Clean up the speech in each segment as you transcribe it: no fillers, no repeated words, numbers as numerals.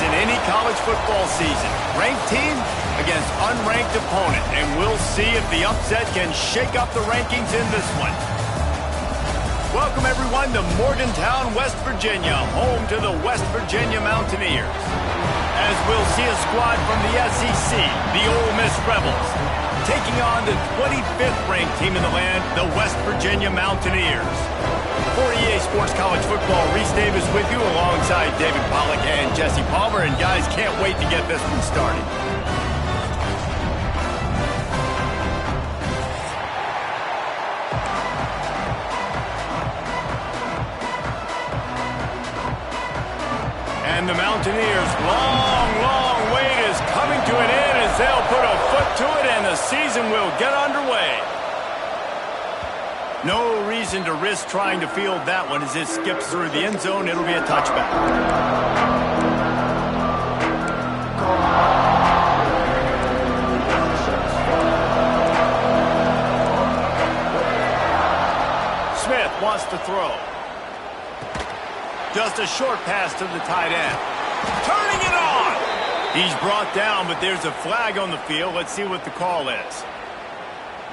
in any college football season. Ranked team against unranked opponent, and we'll see if the upset can shake up the rankings in this one. Welcome, everyone, to Morgantown, West Virginia, home to the West Virginia Mountaineers. As we'll see a squad from the SEC, the Ole Miss Rebels, taking on the 25th ranked team in the land, the West Virginia Mountaineers. For EA Sports College Football, Reese Davis with you alongside David Pollack and Jesse Palmer. And guys, can't wait to get this one started. And the Mountaineers' long wait is coming to an end as they'll put a foot to it and the season will get underway. No reason to risk trying to field that one as it skips through the end zone. It'll be a touchback. Smith wants to throw. Just a short pass to the tight end. Turning it on! He's brought down, but there's a flag on the field. Let's see what the call is.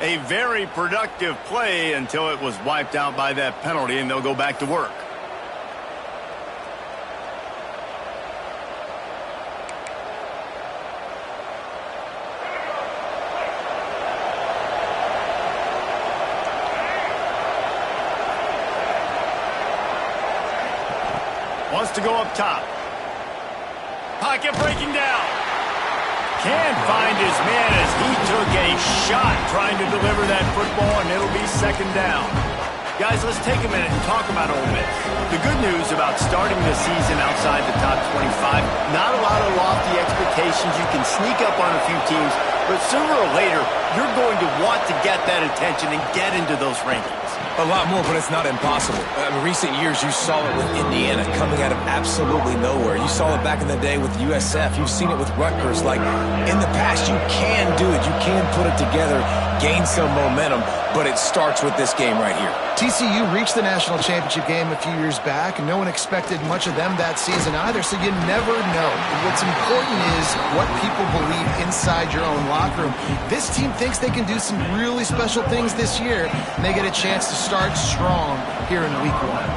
A very productive play until it was wiped out by that penalty, and they'll go back to work. Wants to go up top. Pocket breaking down. Can't find his man as he took a shot trying to deliver that football, and it'll be second down. Guys, let's take a minute and talk about Ole Miss. The good news about starting the season outside the top 25, not a lot of lofty expectations. You can sneak up on a few teams, but sooner or later, you're going to want to get that attention and get into those rankings. A lot more, but it's not impossible. In recent years, you saw it with Indiana coming out of absolutely nowhere. You saw it back in the day with USF. You've seen it with Rutgers. Like, in the past, you can do it. You can put it together, gain some momentum, but it starts with this game right here. TCU reached the national championship game a few years back, and no one expected much of them that season either, so you never know. What's important is what people believe inside your own locker room. This team thinks they can do some really special things this year, and they get a chance to start strong here in week one.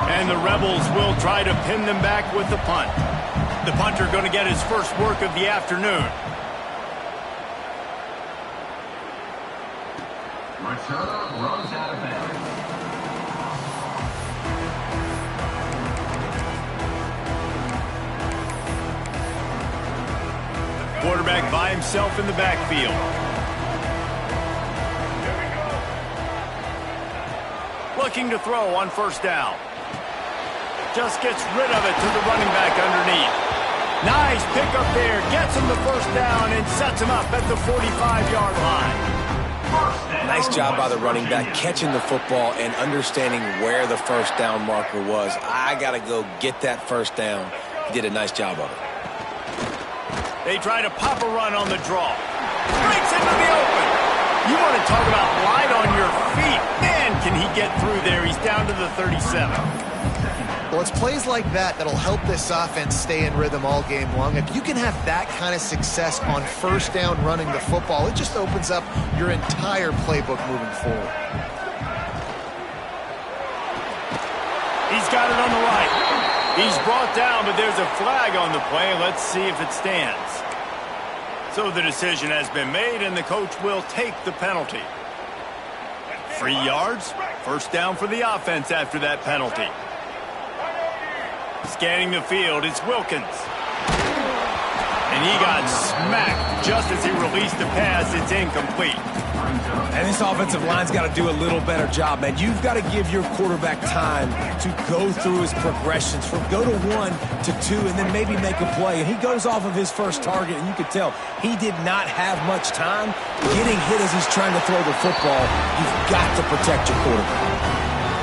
And the Rebels will try to pin them back with the punt. The punter going to get his first work of the afternoon. Runs out of bounds. Quarterback by himself in the backfield. Looking to throw on first down. Just gets rid of it to the running back underneath. Nice pickup there. Gets him the first down and sets him up at the 45-yard line. Nice job by the running back catching the football and understanding where the first down marker was. I got to go get that first down. He did a nice job of it. They try to pop a run on the draw. Breaks into the open. You want to talk about light on your feet. Man, can he get through there. He's down to the 37. Well, it's plays like that that'll help this offense stay in rhythm all game long. If you can have that kind of success on first down running the football, it just opens up your entire playbook moving forward. He's got it on the right. He's brought down, but there's a flag on the play. Let's see if it stands. So the decision has been made, and the coach will take the penalty. 3 yards, first down for the offense after that penalty. Scanning the field, it's Wilkins. And he got smacked just as he released the pass. It's incomplete. And this offensive line's got to do a little better job, man. You've got to give your quarterback time to go through his progressions from go to 1 to 2 and then maybe make a play. And he goes off of his first target, and you could tell he did not have much time getting hit as he's trying to throw the football. You've got to protect your quarterback.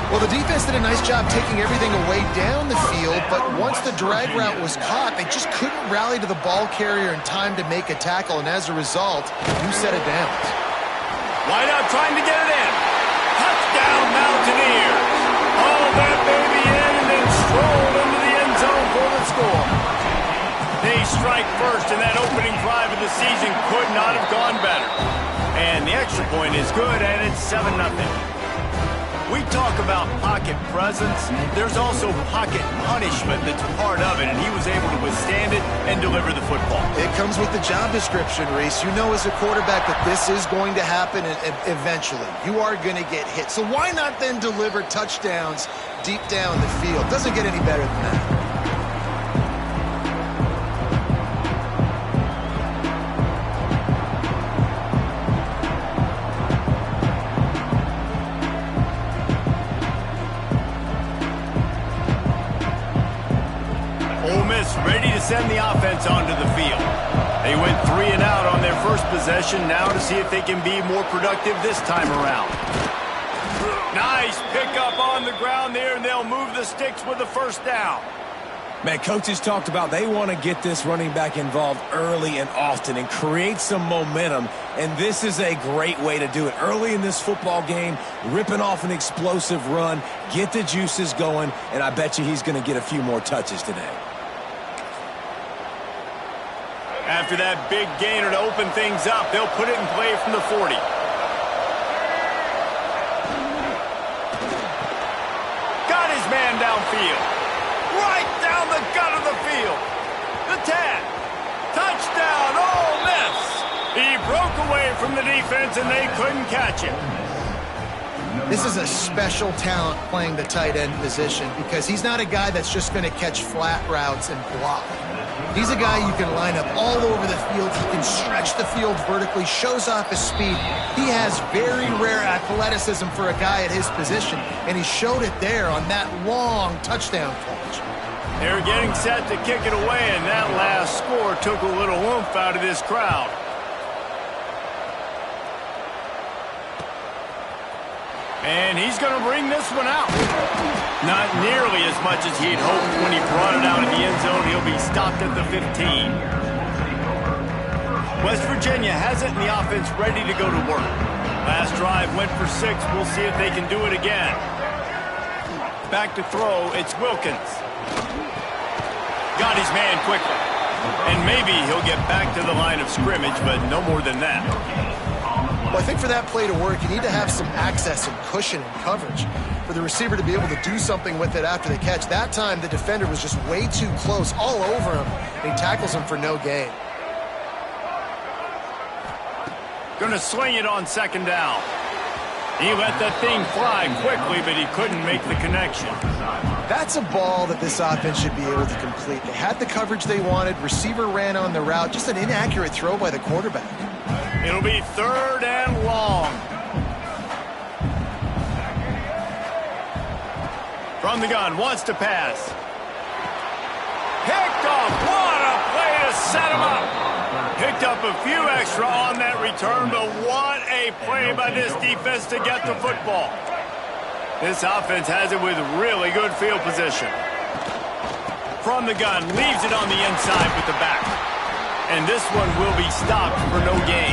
Well, the defense did a nice job taking everything away down the field, but once the drag route was caught, they just couldn't rally to the ball carrier in time to make a tackle, and as a result, new set of downs. Wide out trying to get it in. Touchdown, Mountaineers. All that baby in and then strolled into the end zone for the score. strike first, and that opening drive of the season could not have gone better. And the extra point is good, and it's 7-0. We talk about pocket presence. There's also pocket punishment that's part of it, and he was able to withstand it and deliver the football. It comes with the job description, Reese. You know as a quarterback that this is going to happen eventually. You are going to get hit. So why not then deliver touchdowns deep down the field? Doesn't get any better than that. Ole Miss ready to send the offense onto the field. They went 3 and out on their first possession, now to see if they can be more productive this time around. Nice pickup on the ground there, and they'll move the sticks with the first down. Man, coaches talked about they want to get this running back involved early and often and create some momentum, and this is a great way to do it. Early in this football game, ripping off an explosive run, get the juices going, and I bet you he's going to get a few more touches today. After that big gainer to open things up, they'll put it in play from the 40. Got his man downfield. Right down the gut of the field. The 10. Touchdown, Ole Miss. He broke away from the defense, and they couldn't catch him. This is a special talent playing the tight end position because he's not a guy that's just going to catch flat routes and block. He's a guy you can line up all over the field. He can stretch the field vertically, shows off his speed. He has very rare athleticism for a guy at his position, and he showed it there on that long touchdown catch. They're getting set to kick it away, and that last score took a little oomph out of this crowd. And he's going to bring this one out. Not nearly as much as he'd hoped when he brought it out of the end zone. He'll be stopped at the 15. West Virginia has it, and the offense ready to go to work. Last drive went for 6. We'll see if they can do it again. Back to throw, it's Wilkins. Got his man quickly. And maybe he'll get back to the line of scrimmage, but no more than that. Well, I think for that play to work, you need to have some access and cushion and coverage for the receiver to be able to do something with it after the catch. That time, the defender was just way too close, all over him, and he tackles him for no gain. Going to sling it on second down. He let that thing fly quickly, but he couldn't make the connection. That's a ball that this offense should be able to complete. They had the coverage they wanted. Receiver ran on the route. Just an inaccurate throw by the quarterback. It'll be 3rd and long. From the gun, wants to pass. Picked off. What a play to set him up. Picked up a few extra on that return, but what a play by this defense to get the football. This offense has it with really good field position. From the gun, leaves it on the inside with the back. And this one will be stopped for no gain.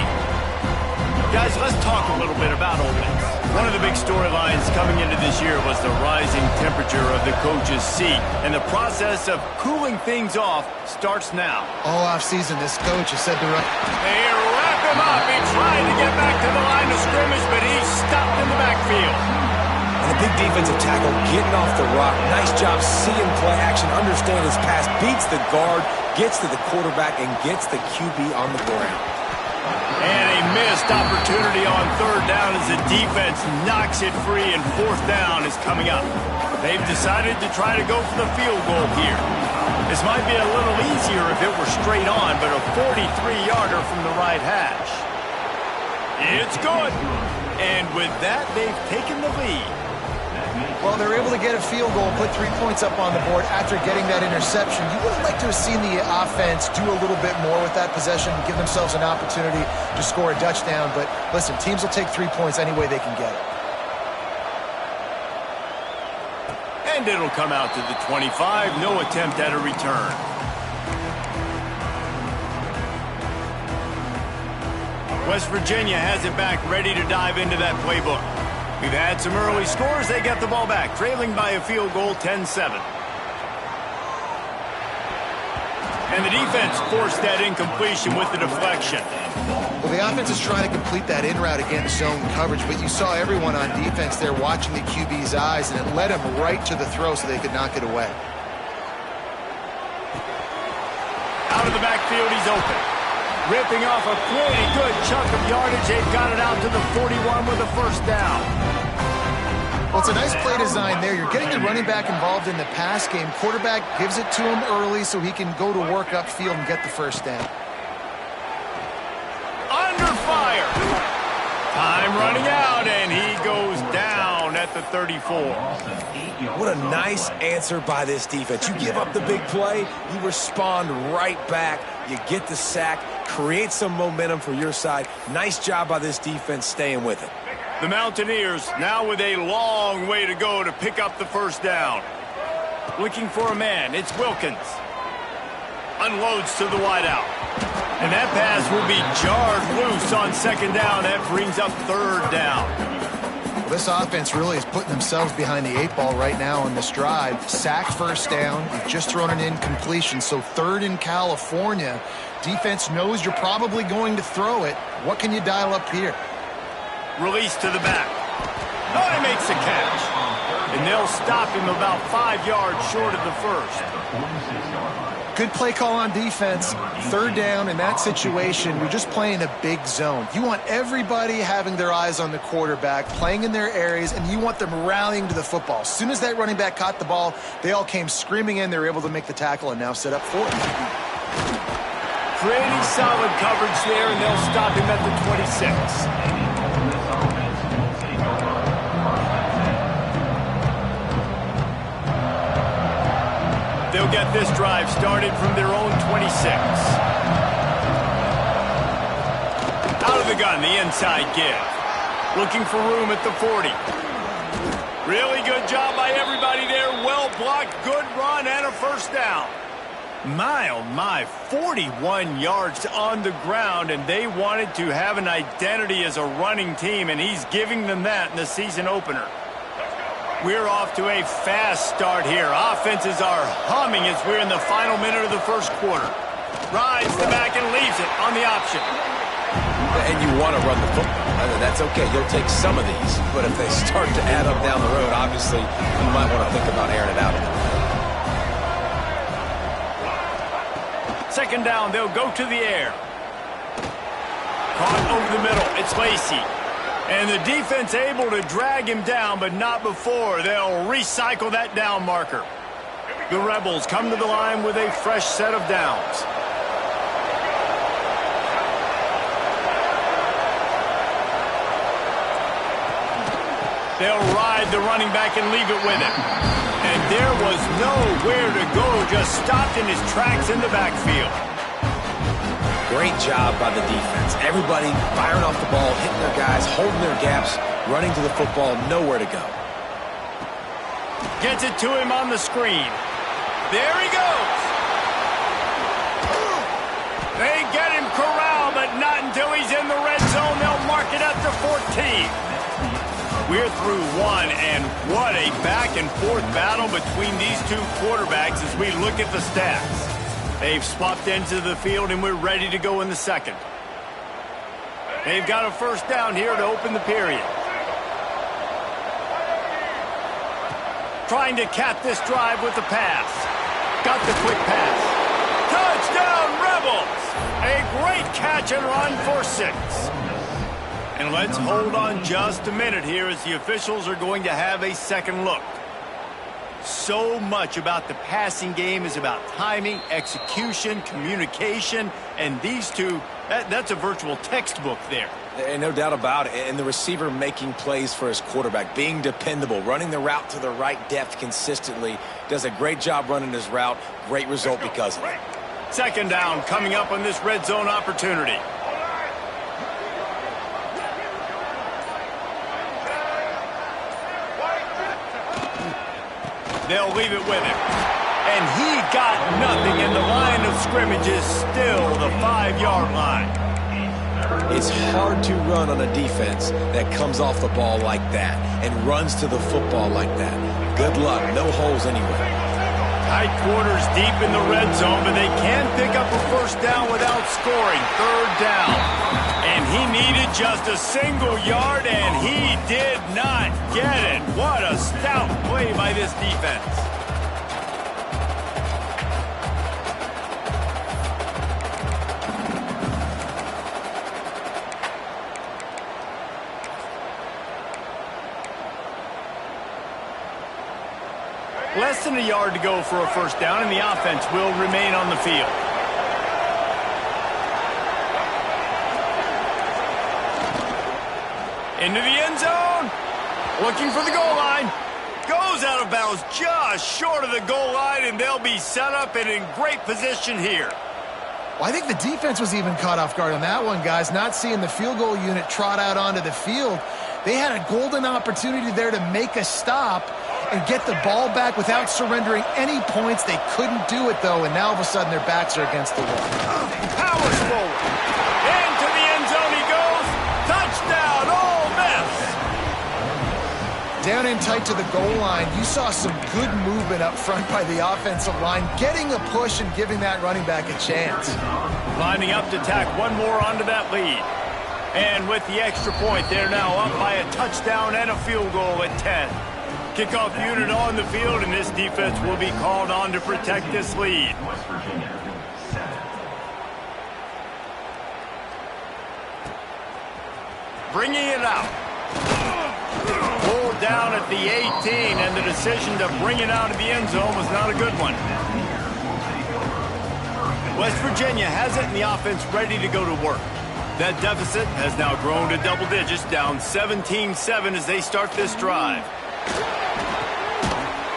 Guys, let's talk a little bit about Ole Miss. One of the big storylines coming into this year was the rising temperature of the coach's seat. And the process of cooling things off starts now. All offseason, this coach has said the right. They wrap him up. He tried to get back to the line of scrimmage, but he's stopped in the backfield. And a big defensive tackle getting off the rock. Nice job seeing play action, understand his pass, beats the guard, gets to the quarterback, and gets the QB on the ground. And a missed opportunity on 3rd down as the defense knocks it free, and 4th down is coming up. They've decided to try to go for the field goal here. This might be a little easier if it were straight on, but a 43-yarder from the right hash. It's good. And with that, they've taken the lead. Well, they're able to get a field goal, put 3 points up on the board after getting that interception. You would have liked to have seen the offense do a little bit more with that possession, give themselves an opportunity to score a touchdown. But listen, teams will take 3 points any way they can get it. And it'll come out to the 25. No attempt at a return. West Virginia has it back, ready to dive into that playbook. We've had some early scores. They get the ball back, trailing by a field goal, 10-7. And the defense forced that incompletion with the deflection. Well, the offense is trying to complete that in route against zone coverage, but you saw everyone on defense there watching the QB's eyes, and it led him right to the throw so they could knock it away. Out of the backfield, he's open. Ripping off a pretty good chunk of yardage. They've got it out to the 41 with a first down. Well, it's a nice play design there. You're getting the running back involved in the pass game. Quarterback gives it to him early so he can go to work upfield and get the first down. Under fire. Time running out, and he goes down at the 34. What a nice answer by this defense. You give up the big play, you respond right back, you get the sack, create some momentum for your side. Nice job by this defense staying with it. The Mountaineers now with a long way to go to pick up the first down. Looking for a man. It's Wilkins. Unloads to the wideout. And that pass will be jarred loose on second down. That brings up third down. Well, this offense really is putting themselves behind the 8 ball right now on this drive. Sack first down. You've just thrown an incompletion. So third in California. Defense knows you're probably going to throw it. What can you dial up here? Release to the back. Oh, he makes the catch. And they'll stop him about 5 yards short of the first. Good play call on defense. Third down in that situation, you're just playing a big zone. You want everybody having their eyes on the quarterback, playing in their areas, and you want them rallying to the football. As soon as that running back caught the ball, they all came screaming in. They were able to make the tackle and now set up for it. Pretty solid coverage there, and they'll stop him at the 26. They'll get this drive started from their own 26. Out of the gun, the inside give. Looking for room at the 40. Really good job by everybody there. Well blocked, good run, and a first down. My, oh my, 41 yards on the ground, and they wanted to have an identity as a running team, and he's giving them that in the season opener. We're off to a fast start here. Offenses are humming as we're in the final minute of the first quarter. Rides the back and leaves it on the option. And you want to run the football. That's okay. You'll take some of these. But if they start to add up down the road, obviously, you might want to think about airing it out a little bit. Second down, they'll go to the air. Caught over the middle. It's Lacey. And the defense able to drag him down, but not before. They'll recycle that down marker. The Rebels come to the line with a fresh set of downs. They'll ride the running back and leave it with him. And there was nowhere to go, just stopped in his tracks in the backfield. Great job by the defense. Everybody firing off the ball, hitting their guys, holding their gaps, running to the football, nowhere to go. Gets it to him on the screen. There he goes. They get him corralled, but not until he's in the red zone. They'll mark it up to 14. We're through one, and what a back-and-forth battle between these two quarterbacks as we look at the stats. They've swapped into the field, and we're ready to go in the second. They've got a first down here to open the period. Trying to cap this drive with the pass. Got the quick pass. Touchdown, Rebels! A great catch and run for 6. And let's hold on just a minute here as the officials are going to have a second look. So much about the passing game is about timing, execution, communication, and these two, that's a virtual textbook there. And no doubt about it. And the receiver making plays for his quarterback, being dependable, running the route to the right depth consistently, does a great job running his route. Great result because of it. Second down coming up on this red zone opportunity. They'll leave it with him. And he got nothing, and the line of scrimmage is still the 5-yard line. It's hard to run on a defense that comes off the ball like that and runs to the football like that. Good luck. No holes anywhere. Tight quarters deep in the red zone, but they can pick up a first down without scoring. Third down. And he needed just a single yard, and he did not get it. What a stout play by this defense. Less than a yard to go for a first down, and the offense will remain on the field. Into the end zone. Looking for the goal line. Goes out of bounds just short of the goal line, and they'll be set up and in great position here. Well, I think the defense was even caught off guard on that one, guys. Not seeing the field goal unit trot out onto the field. They had a golden opportunity there to make a stop and get the ball back without surrendering any points. They couldn't do it, though, and now all of a sudden their backs are against the wall. Powers forward. Into the end zone he goes. Touchdown, Ole Miss. Down in tight to the goal line, you saw some good movement up front by the offensive line, getting a push and giving that running back a chance. Lining up to tack one more onto that lead. And with the extra point, they're now up by a touchdown and a field goal at 10. Kickoff unit on the field, and this defense will be called on to protect this lead. West Virginia, 7. Bringing it out. Pulled down at the 18, and the decision to bring it out of the end zone was not a good one. West Virginia has it, and the offense ready to go to work. That deficit has now grown to double digits, down 17-7 as they start this drive.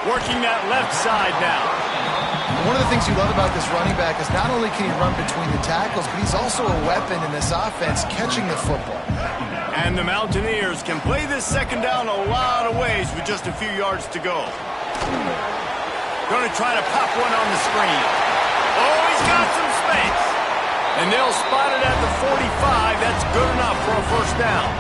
Working that left side now. One of the things you love about this running back is not only can he run between the tackles, but he's also a weapon in this offense, catching the football. And the Mountaineers can play this second down a lot of ways with just a few yards to go. Going to try to pop one on the screen. Oh, he's got some space. And they'll spot it at the 45. That's good enough for a first down.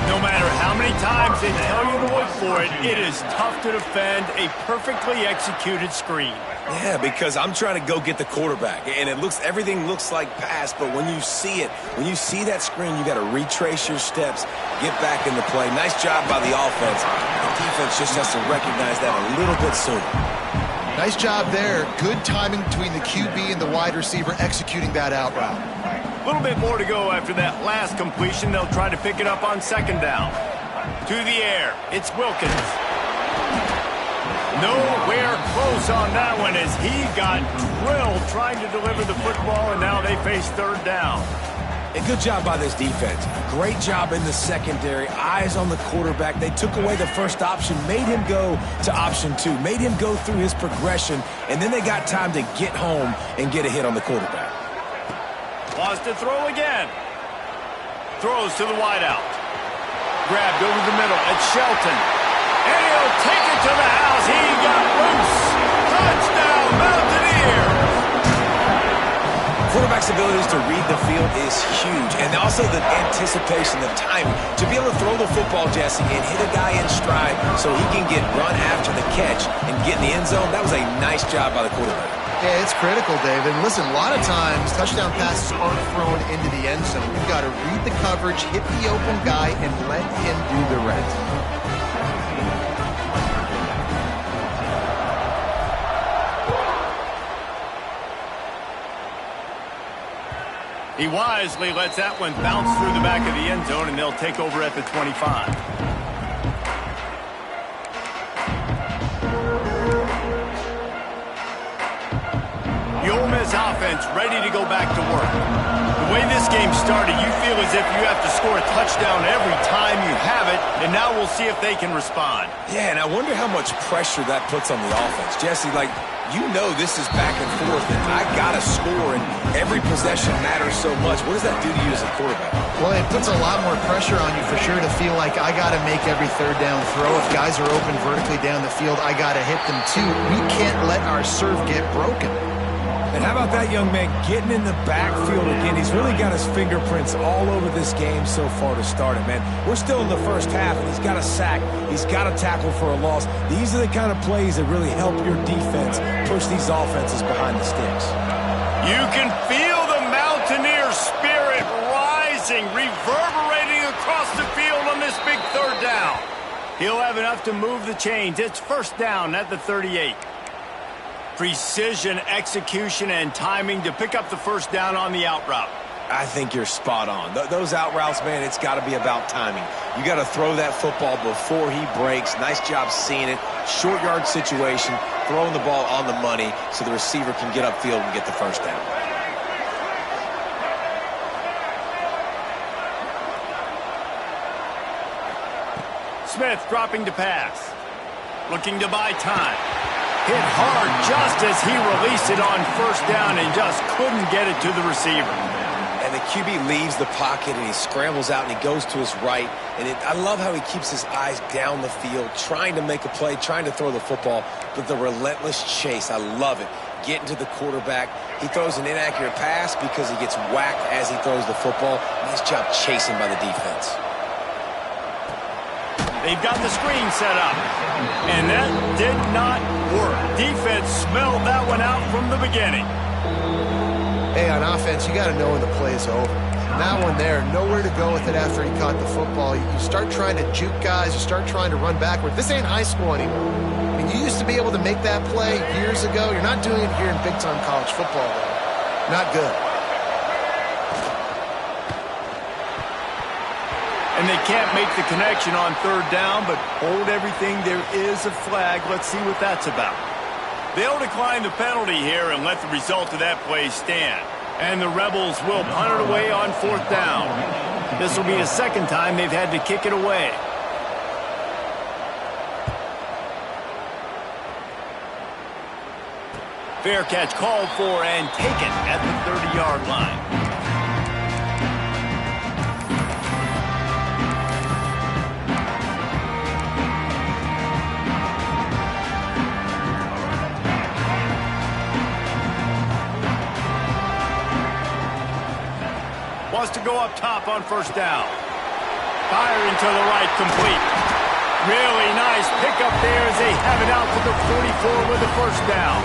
No matter how many times they tell you to look for it, it is tough to defend a perfectly executed screen. Yeah, because I'm trying to go get the quarterback, and everything looks like pass, but when you see it, when you see that screen, you got to retrace your steps, get back into play. Nice job by the offense. The defense just has to recognize that a little bit sooner. Nice job there. Good timing between the QB and the wide receiver executing that out route. A little bit more to go after that last completion. They'll try to pick it up on second down. To the air. It's Wilkins. Nowhere close on that one as he got drilled trying to deliver the football, and now they face third down. A good job by this defense. Great job in the secondary. Eyes on the quarterback. They took away the first option, made him go to option 2, made him go through his progression, and then they got time to get home and get a hit on the quarterback. Wants to throw again. Throws to the wideout. Grabbed over the middle. It's Shelton. And he'll take it to the house. He got loose. Touchdown, Mountaineers. Quarterback's abilities to read the field is huge, and also the anticipation, the timing. To be able to throw the football, Jesse, and hit a guy in stride so he can get run after the catch and get in the end zone, that was a nice job by the quarterback. Yeah, it's critical, David. Listen, a lot of times touchdown passes aren't thrown into the end zone. You've got to read the coverage, hit the open guy, and let him do the rest. He wisely lets that one bounce through the back of the end zone, and they'll take over at the 25. The Ole Miss offense ready to go back to work. The way this game started, you feel as if you have to score a touchdown every time you have it, and now we'll see if they can respond. Yeah, and I wonder how much pressure that puts on the offense. Jesse, you know this is back and forth, and I got to score, and every possession matters so much. What does that do to you as a quarterback? Well, it puts a lot more pressure on you for sure to feel like I got to make every third down throw. If guys are open vertically down the field, I got to hit them too. We can't let our serve get broken. And how about that young man getting in the backfield again? He's really got his fingerprints all over this game so far to start it, man. We're still in the first half, and he's got a sack. He's got a tackle for a loss. These are the kind of plays that really help your defense push these offenses behind the sticks. You can feel the Mountaineer spirit rising, reverberating across the field on this big third down. He'll have enough to move the chains. It's first down at the 38. Precision, execution, and timing to pick up the first down on the out route. I think you're spot on. Those out routes, man, it's got to be about timing. You got to throw that football before he breaks. Nice job seeing it. Short yard situation, throwing the ball on the money so the receiver can get upfield and get the first down. Smith dropping to pass. Looking to buy time. Hit hard just as he released it on first down and just couldn't get it to the receiver. And the QB leaves the pocket and he scrambles out and he goes to his right. And I love how he keeps his eyes down the field, trying to make a play, trying to throw the football, but the relentless chase, I love it. Getting to the quarterback. He throws an inaccurate pass because he gets whacked as he throws the football. Nice job chasing by the defense. They've got the screen set up. And that did not work. Defense smelled that one out from the beginning. Hey, on offense, you got to know when the play is over. That one there, nowhere to go with it after he caught the football. You start trying to juke guys. You start trying to run backward. This ain't high school anymore. I mean, you used to be able to make that play years ago. You're not doing it here in big-time college football, though. Not good. And they can't make the connection on third down, but hold everything. There is a flag. Let's see what that's about. They'll decline the penalty here and let the result of that play stand. And the Rebels will punt it away on fourth down. This will be the second time they've had to kick it away. Fair catch called for and taken at the 30-yard line. Wants to go up top on first down. Firing to the right, complete. Really nice pickup there as they have it out to the 44 with the first down.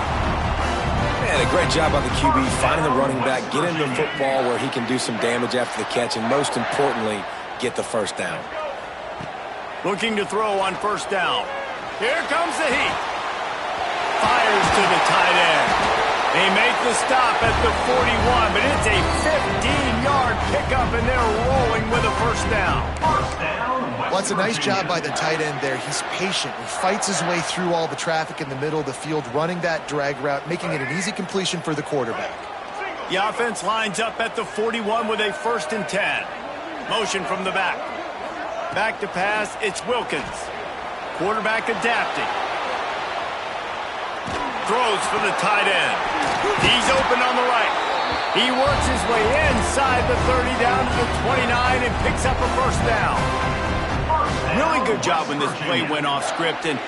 Man, a great job by the QB finding the running back, getting the football where he can do some damage after the catch, and most importantly, get the first down. Looking to throw on first down. Here comes the heat. Fires to the tight end. They make the stop at the 41, but it's a 15-yard pickup, and they're rolling with a first down. Well, it's a nice job by the tight end there. He's patient. He fights his way through all the traffic in the middle of the field, running that drag route, making it an easy completion for the quarterback. The offense lines up at the 41 with a 1st and 10. Motion from the back. Back to pass, it's Wilkins. Quarterback adapting. Throws for the tight end. He's open on the right. He works his way inside the 30 down to the 29 and picks up a first down. Really good job when this play went off script. And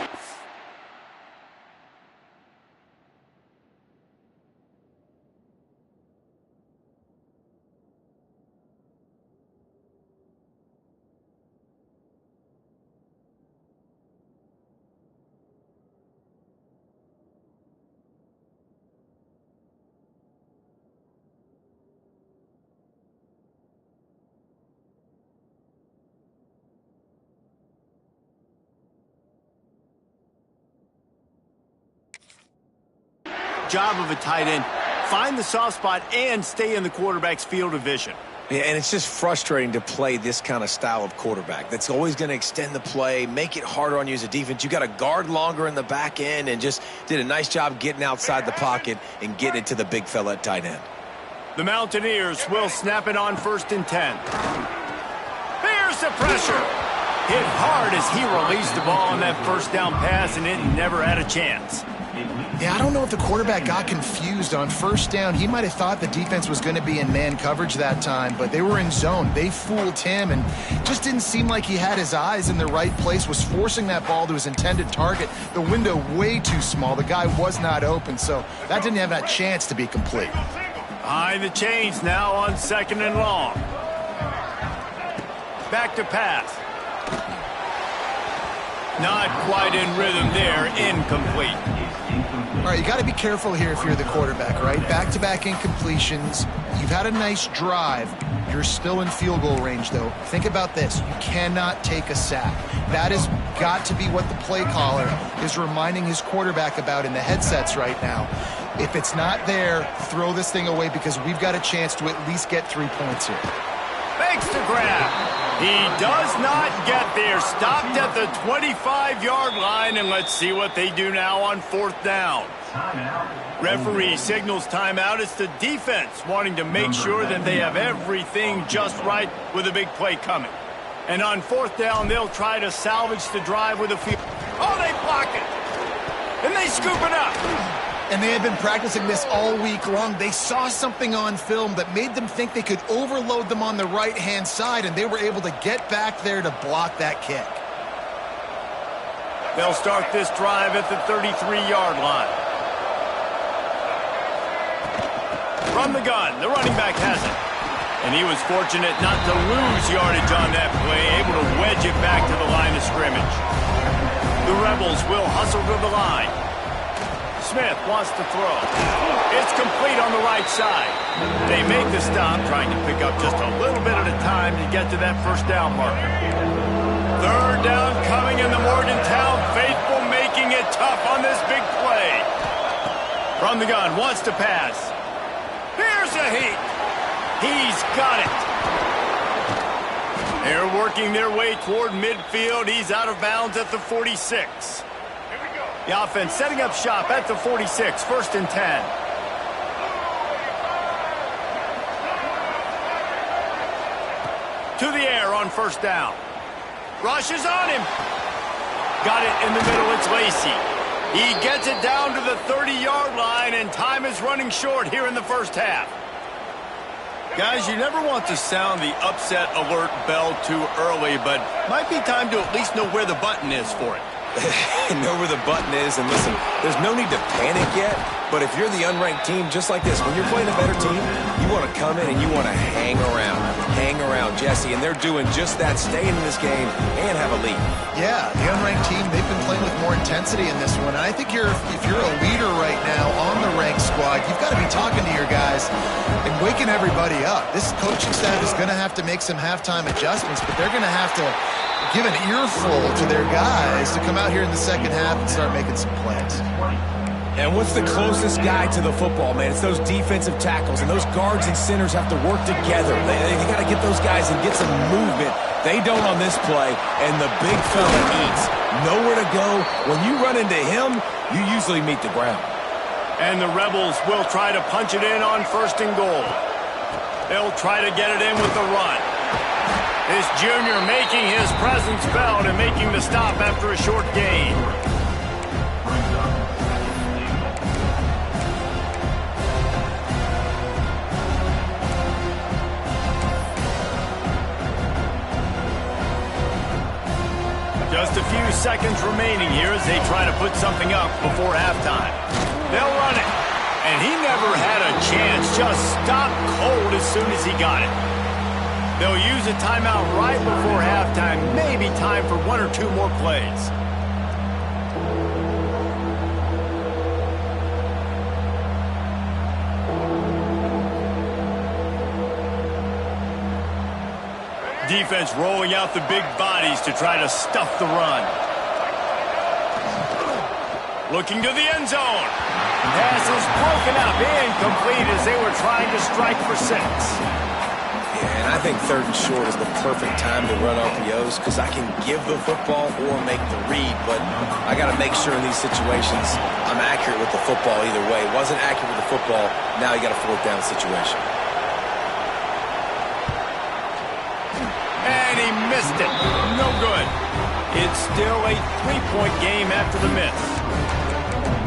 job of a tight end, find the soft spot and stay in the quarterback's field of vision. Yeah, and it's just frustrating to play this kind of style of quarterback. That's always going to extend the play, make it harder on you as a defense. You got to guard longer in the back end, and just did a nice job getting outside the pocket and getting it to the big fella at tight end. The Mountaineers will snap it on 1st and 10. Here's the pressure. Hit hard as he released the ball on that first down pass, and it never had a chance. Yeah, I don't know if the quarterback got confused on first down. He might have thought the defense was going to be in man coverage that time, but they were in zone. They fooled him and just didn't seem like he had his eyes in the right place, was forcing that ball to his intended target. The window way too small. The guy was not open, so that didn't have that chance to be complete. Behind the chains now on 2nd and long. Back to pass. Not quite in rhythm there, incomplete. All right, you got to be careful here if you're the quarterback, right? Back-to-back incompletions. You've had a nice drive. You're still in field goal range, though. Think about this. You cannot take a sack. That has got to be what the play caller is reminding his quarterback about in the headsets right now. If it's not there, throw this thing away because we've got a chance to at least get 3 points here. Makes the grab. He does not get there. Stopped at the 25-yard line, and let's see what they do now on 4th down. Referee signals timeout. It's the defense wanting to make sure that they have everything just right with a big play coming. And on 4th down, they'll try to salvage the drive with a field. Oh, they block it. And they scoop it up. And they had been practicing this all week long. They saw something on film that made them think they could overload them on the right-hand side, and they were able to get back there to block that kick. They'll start this drive at the 33-yard line. From the gun, the running back has it. And he was fortunate not to lose yardage on that play, able to wedge it back to the line of scrimmage. The Rebels will hustle to the line. Smith wants to throw. It's complete on the right side. They make the stop, trying to pick up just a little bit at a time to get to that first down marker. 3rd down coming in the Morgantown faithful, making it tough on this big play. From the gun, wants to pass. Here's a heat. He's got it. They're working their way toward midfield. He's out of bounds at the 46. The offense setting up shop at the 46, 1st and 10. To the air on 1st down. Rush is on him. Got it in the middle, it's Lacey. He gets it down to the 30-yard line, and time is running short here in the first half. Guys, you never want to sound the upset alert bell too early, but might be time to at least know where the button is for it. Know where the button is, and listen, there's no need to panic yet, but if you're the unranked team, just like this, when you're playing a better team, you want to come in and you want to hang around Jesse, and they're doing just that, staying in this game and have a lead. Yeah, the unranked team, they've been playing with more intensity in this one, and I think if you're a leader right now on the ranked squad, you've got to be talking to your guys and waking everybody up. This coaching staff is going to have to make some halftime adjustments, but they're going to have to give an earful to their guys to come out here in the second half and start making some plays. And what's the closest guy to the football, man? It's those defensive tackles, and those guards and centers have to work together. They got to get those guys and get some movement. They don't on this play, and the big fella eats. Nowhere to go. When you run into him, you usually meet the ground. And the Rebels will try to punch it in on 1st and goal. They'll try to get it in with the run. This junior making his presence felt and making the stop after a short gain. Just a few seconds remaining here as they try to put something up before halftime. They'll run it. And he never had a chance. Just stopped cold as soon as he got it. They'll use a timeout right before halftime. Maybe time for 1 or 2 more plays. Defense rolling out the big bodies to try to stuff the run. Looking to the end zone. Pass is broken up, incomplete as they were trying to strike for 6. Yeah, and I think 3rd and short is the perfect time to run RPOs because I can give the football or make the read, but I got to make sure in these situations I'm accurate with the football either way. Wasn't accurate with the football, now you got a 4th down situation. And he missed it. No good. It's still a 3-point game after the miss.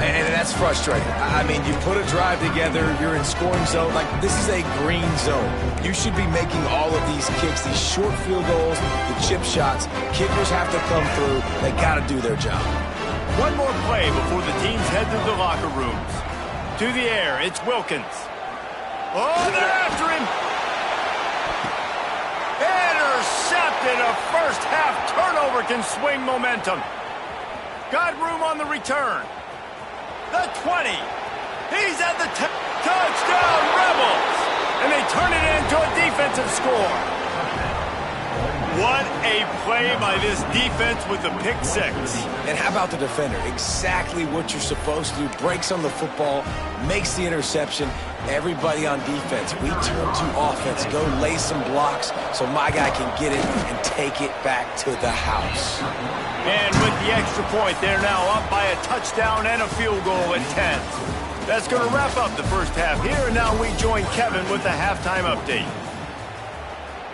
And that's frustrating. I mean, you put a drive together, you're in scoring zone. Like, this is a green zone. You should be making all of these kicks, these short field goals, the chip shots. Kickers have to come through. They got to do their job. One more play before the teams head to the locker rooms. To the air, it's Wilkins. Oh, they're after him. Intercepted. A first-half turnover can swing momentum. Got room on the return. The 20. He's at the touchdown, Rebels. And they turn it into a defensive score. What a play by this defense with the pick six. And how about the defender? Exactly what you're supposed to do. Breaks on the football, makes the interception. Everybody on defense, we turn to offense. Go lay some blocks so my guy can get it and take it back to the house. And with the extra point, they're now up by a touchdown and a field goal at 10. That's going to wrap up the first half here, and now we join Kevin with the halftime update.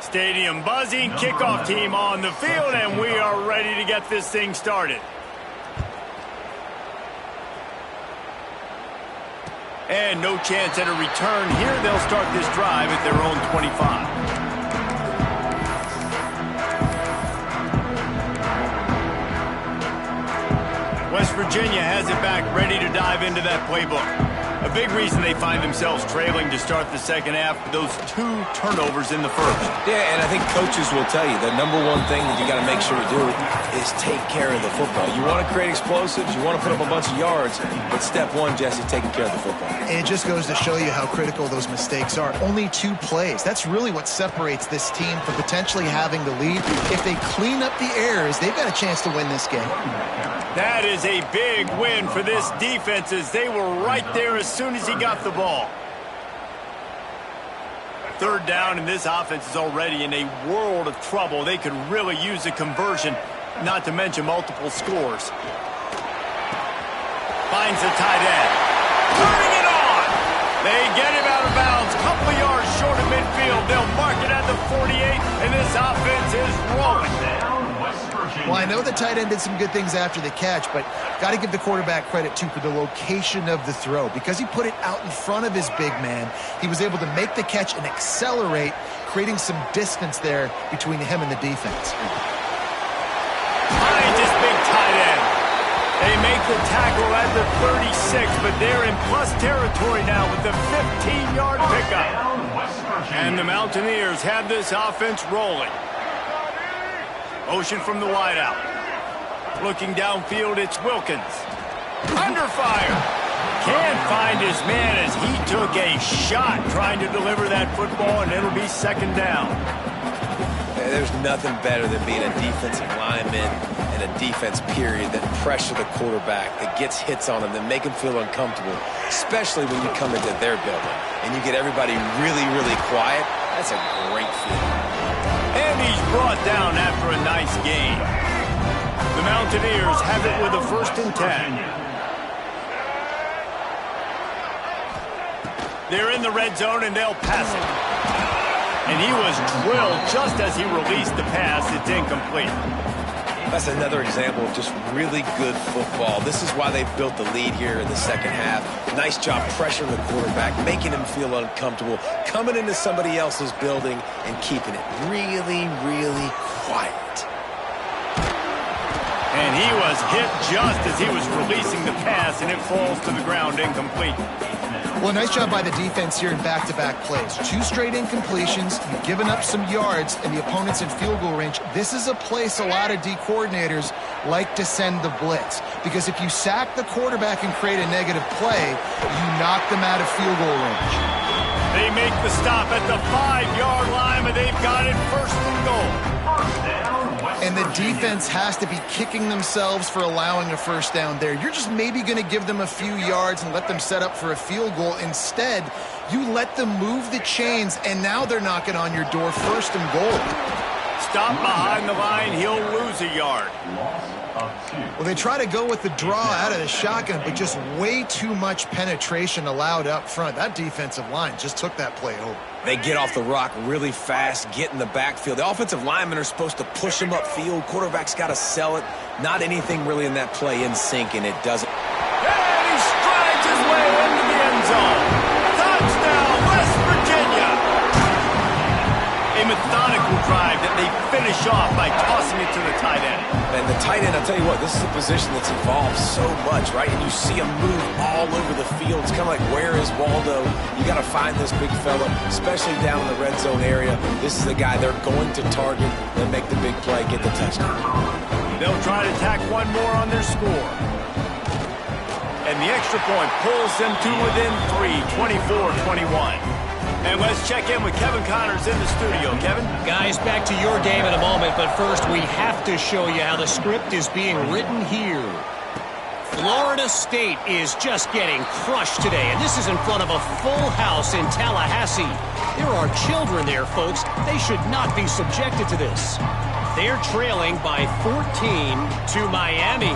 Stadium buzzing, kickoff team on the field, and we are ready to get this thing started. And no chance at a return here. They'll start this drive at their own 25. West Virginia has it back, ready to dive into that playbook. A big reason they find themselves trailing to start the second half, those 2 turnovers in the first. Yeah, and I think coaches will tell you the number one thing that you got to make sure to do is take care of the football. You want to create explosives, you want to put up a bunch of yards, but step one, Jesse, taking care of the football. And it just goes to show you how critical those mistakes are. Only 2 plays. That's really what separates this team from potentially having the lead. If they clean up the errors, they've got a chance to win this game. That is a big win for this defense as they were right there as soon as he got the ball. Third down, and this offense is already in a world of trouble. They could really use a conversion, not to mention multiple scores. Finds the tight end. Turning it on. They get him out of bounds. Couple of yards short of midfield. They'll mark it at the 48, and this offense is rolling. Well, I know the tight end did some good things after the catch, but got to give the quarterback credit, too, for the location of the throw. Because he put it out in front of his big man, he was able to make the catch and accelerate, creating some distance there between him and the defense. Finds his big tight end. They make the tackle at the 36, but they're in plus territory now with the 15-yard pickup. And the Mountaineers have this offense rolling. Motion from the wideout. Looking downfield, it's Wilkins. Under fire. Can't find his man as he took a shot trying to deliver that football, and it'll be second down. There's nothing better than being a defensive lineman and a defense period that pressure the quarterback, that gets hits on him, that make him feel uncomfortable, especially when you come into their building and you get everybody really, really quiet. That's a great feeling. And he's brought down after a nice gain. The Mountaineers have it with a 1st and 10. They're in the red zone, and they'll pass it. And he was drilled just as he released the pass. It's incomplete. That's another example of just really good football. This is why they built the lead here in the second half. Nice job pressuring the quarterback, making him feel uncomfortable, coming into somebody else's building and keeping it really, really quiet. And he was hit just as he was releasing the pass, and it falls to the ground incomplete. Well, nice job by the defense here in back-to-back plays. 2 straight incompletions. You've given up some yards, and the opponent's in field goal range. This is a place a lot of D coordinators like to send the blitz. Because if you sack the quarterback and create a negative play, you knock them out of field goal range. They make the stop at the 5-yard line, but they've got it 1st and goal. And the defense has to be kicking themselves for allowing a 1st down there. You're just maybe going to give them a few yards and let them set up for a field goal. Instead, you let them move the chains, and now they're knocking on your door 1st and goal. Stop behind the line, he'll lose a yard. Well, they try to go with the draw out of the shotgun, but just way too much penetration allowed up front. That defensive line just took that play over. They get off the rock really fast, get in the backfield. The offensive linemen are supposed to push them upfield. Quarterback's got to sell it. Not anything really in that play in sync, and it doesn't. And zone. Touchdown, West Virginia. A methodical drive that they finish off by tossing it to the tight end. And the tight end, I'll tell you what, this is a position that's evolved so much, right? And you see him move all over the field. It's kind of like, where is Waldo? You got to find this big fella, especially down in the red zone area. This is the guy they're going to target and make the big play, get the touchdown. They'll try to tack one more on their score. And the extra point pulls them to within 3, 24-21. And let's check in with Kevin Connors in the studio. Kevin? Guys, back to your game in a moment, but first we have to show you how the script is being written here. Florida State is just getting crushed today, and this is in front of a full house in Tallahassee. There are children there, folks. They should not be subjected to this. They're trailing by 14 to Miami.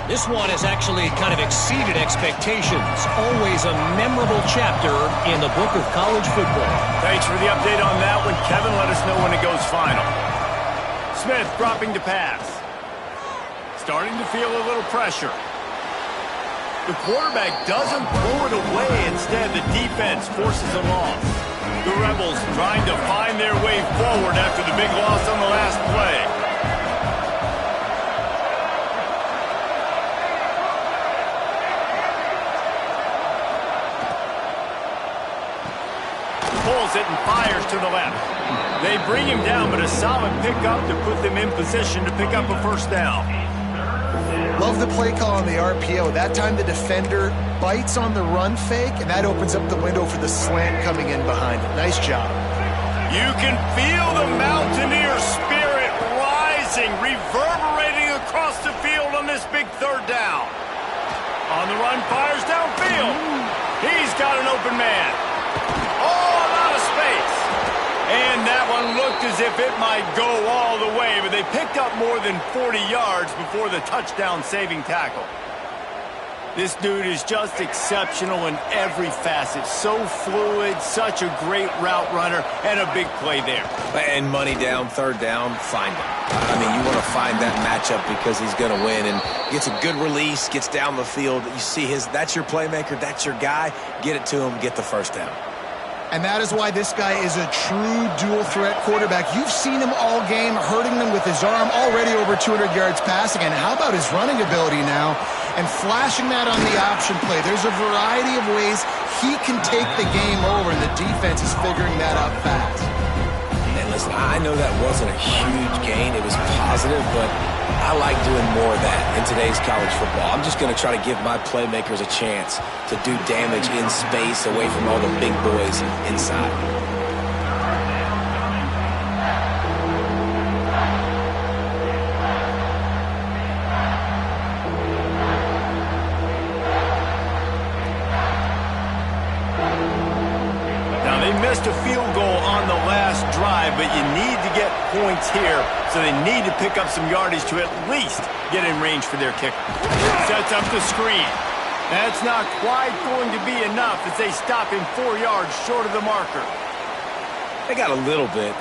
This one has actually kind of exceeded expectations. Always a memorable chapter in the book of college football. Thanks for the update on that one, Kevin. Let us know when it goes final. Smith dropping to pass. Starting to feel a little pressure. The quarterback doesn't throw it away. Instead, the defense forces a loss. The Rebels trying to find their way forward after the big loss on the last play. Pulls it and fires to the left. They bring him down, but a solid pickup to put them in position to pick up a first down. Love the play call on the RPO. That time the defender bites on the run fake, and that opens up the window for the slant coming in behind it. Nice job. You can feel the Mountaineer spirit rising, reverberating across the field on this big third down. On the run, fires downfield. He's got an open man. And that one looked as if it might go all the way, but they picked up more than 40 yards before the touchdown-saving tackle. This dude is just exceptional in every facet. So fluid, such a great route runner, and a big play there. And money down, third down, find him. I mean, you want to find that matchup because he's going to win and gets a good release, gets down the field. You see that's your playmaker, that's your guy. Get it to him, get the first down. And that is why this guy is a true dual-threat quarterback. You've seen him all game, hurting them with his arm, already over 200 yards passing. And how about his running ability now? And flashing that on the option play. There's a variety of ways he can take the game over, and the defense is figuring that out fast. And listen, I know that wasn't a huge gain. It was positive, but I like doing more of that in today's college football. I'm just going to try to give my playmakers a chance to do damage in space away from all the big boys inside. Now, they missed a field goal on the last drive, but you need to get points here, so they need to pick up some yardage to at least get in range for their kicker. Sets up the screen. That's not quite going to be enough as they stop him 4 yards short of the marker. They got a little bit,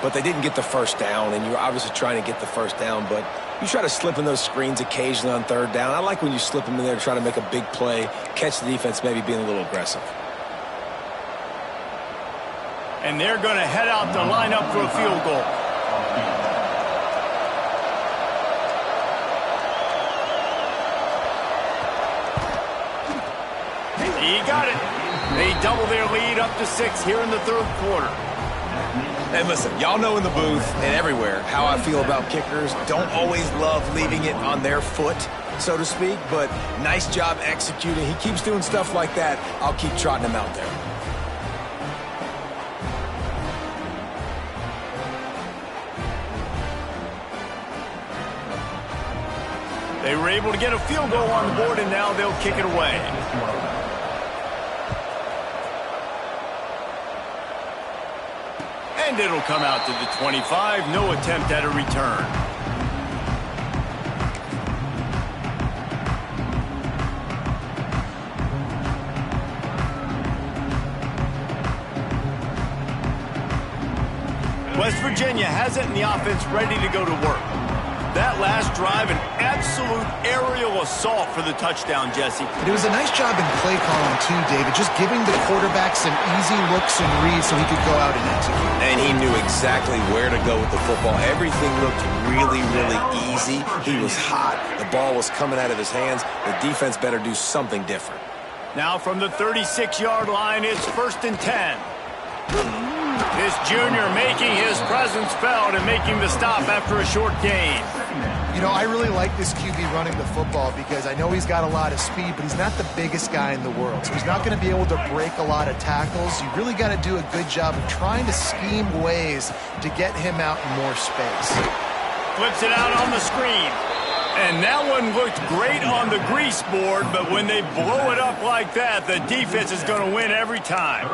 but they didn't get the first down, and you're obviously trying to get the first down, but you try to slip in those screens occasionally on third down. I like when you slip them in there to try to make a big play, catch the defense maybe being a little aggressive. And they're going to head out to line up for a field goal. He got it. They double their lead up to 6 here in the third quarter. And listen, y'all know in the booth and everywhere how I feel about kickers. Don't always love leaving it on their foot, so to speak, but nice job executing. He keeps doing stuff like that. I'll keep trotting him out there. They were able to get a field goal on the board, and now they'll kick it away. And it'll come out to the 25. No attempt at a return. West Virginia has it, and the offense ready to go to work. That last drive, an absolute aerial assault for the touchdown, Jesse. And it was a nice job in play calling too, David, just giving the quarterback some easy looks and reads so he could go out and execute. And he knew exactly where to go with the football. Everything looked really, really easy. He was hot. The ball was coming out of his hands. The defense better do something different. Now from the 36-yard line, it's 1st and 10. This junior making his presence felt and making the stop after a short gain. You know, I really like this QB running the football because I know he's got a lot of speed, but he's not the biggest guy in the world. So he's not going to be able to break a lot of tackles. You really got to do a good job of trying to scheme ways to get him out in more space. Flips it out on the screen. And that one looked great on the grease board, but when they blow it up like that, the defense is going to win every time.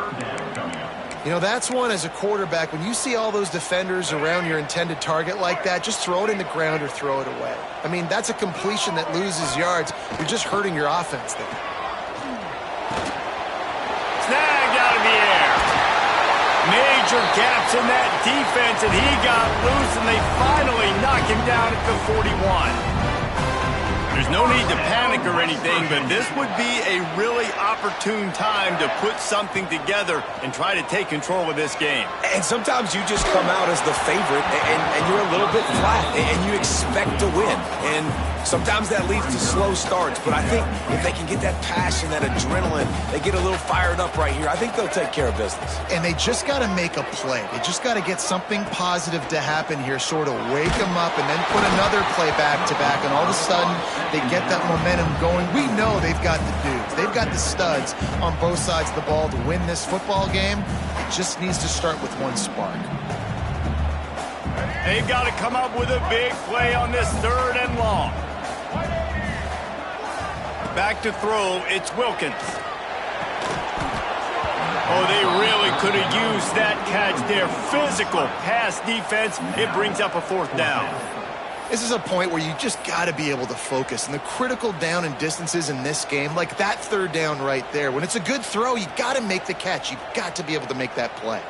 You know, that's one as a quarterback. When you see all those defenders around your intended target like that, just throw it in the ground or throw it away. I mean, that's a completion that loses yards. You're just hurting your offense there. Snagged out of the air. Major gaps in that defense, and he got loose, and they finally knock him down at the 41. There's no need to panic or anything, but this would be a really opportune time to put something together and try to take control of this game. And sometimes you just come out as the favorite, and you're a little bit flat, and you expect to win. And sometimes that leads to slow starts, but I think if they can get that passion, that adrenaline, they get a little fired up right here, I think they'll take care of business. And they just got to make a play. They just got to get something positive to happen here, sort of wake them up, and then put another play back-to-back, and all of a sudden they get that momentum going. We know they've got the dudes. They've got the studs on both sides of the ball to win this football game. It just needs to start with one spark. They've got to come up with a big play on this 3rd and long. Back to throw, it's Wilkins. Oh, they really could have used that catch there. Physical pass defense. It brings up a 4th down. This is a point where you just got to be able to focus. And the critical down and distances in this game, like that 3rd down right there, when it's a good throw, you got to make the catch. You've got to be able to make that play.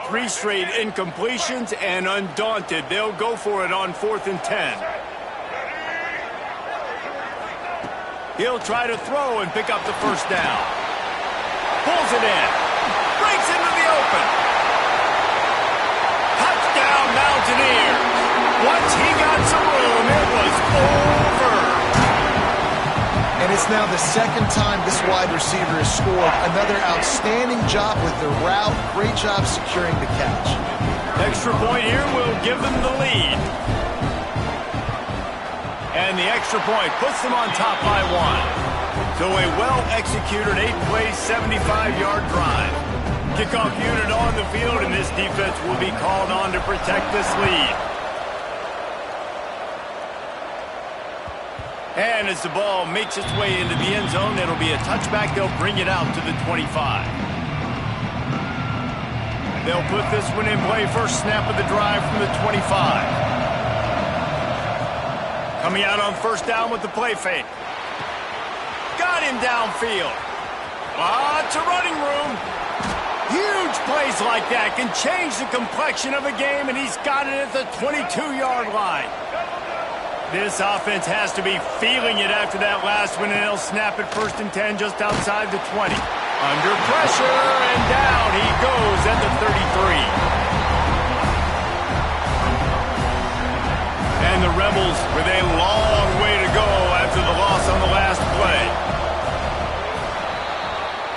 Three straight incompletions, and undaunted, they'll go for it on 4th and 10. He'll try to throw and pick up the 1st down. Pulls it in. Breaks into the open. Touchdown, Mountaineers. Once he got some room, it was over. And it's now the 2nd time this wide receiver has scored. Another outstanding job with the route. Great job securing the catch. Extra point here will give them the lead. And the extra point puts them on top by 1. So a well-executed 8-play, 75-yard drive. Kickoff unit on the field, and this defense will be called on to protect this lead. And as the ball makes its way into the end zone, it'll be a touchback. They'll bring it out to the 25. They'll put this one in play. First snap of the drive from the 25. Coming out on 1st down with the play fake. Got him downfield. Lots of running room. Huge plays like that can change the complexion of a game, and he's got it at the 22-yard line. This offense has to be feeling it after that last one, and they'll snap it 1st and 10 just outside the 20. Under pressure, and down he goes at the 33. And the Rebels with a long way to go after the loss on the last play.